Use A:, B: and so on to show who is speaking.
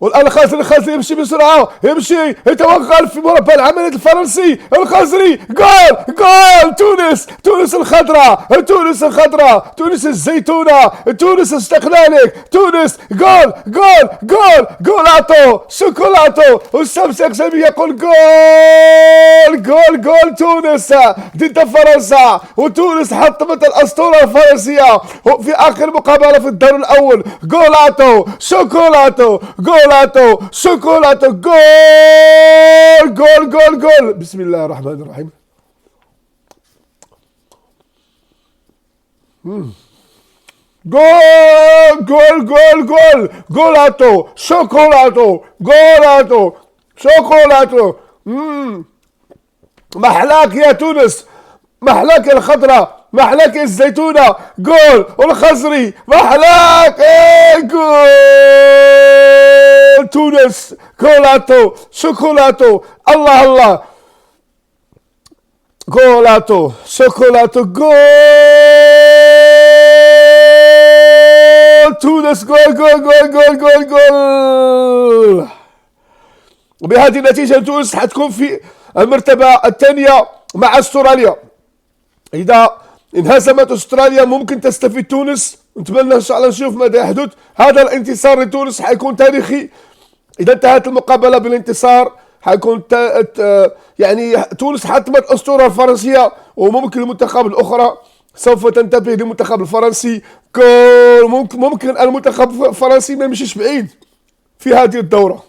A: والآن الخزري يمشي بسرعة، يمشي يتوغل في مربع العملية الفرنسي. الخزري جول تونس الخضراء، تونس الزيتونة، تونس استقلالك، تونس جولاتو شوكولاتو. والشمس يقسم يقول جول تونس ضد فرنسا. وتونس حطمت الأسطورة الفرنسية في آخر مقابلة في الدور الأول. جولاتو شوكولاتو شوكولاتو جول. بسم الله الرحمن الرحيم. جولاتو شوكولاتو شوكولاتو. محلاك يا تونس، محلاك يا الخضراء، محلاك يا الزيتونة. جول. والخزري محلاك جول تونس. جولاتو شوكولاتو. الله جولاتو شوكولاتو جول تونس. جول. وبهذه النتيجة تونس حتكون في المرتبة الثانية مع استراليا. إذا انهزمت استراليا ممكن تستفيد تونس. نتمنى ان شاء الله نشوف ماذا يحدث. هذا الانتصار لتونس حيكون تاريخي. إذا انتهت المقابلة بالانتصار حيكون يعني تونس حتمت الأسطورة الفرنسية، وممكن المنتخب الأخرى سوف تنتبه للمنتخب الفرنسي. ممكن المنتخب الفرنسي ما يمشيش بعيد في هذه الدورة.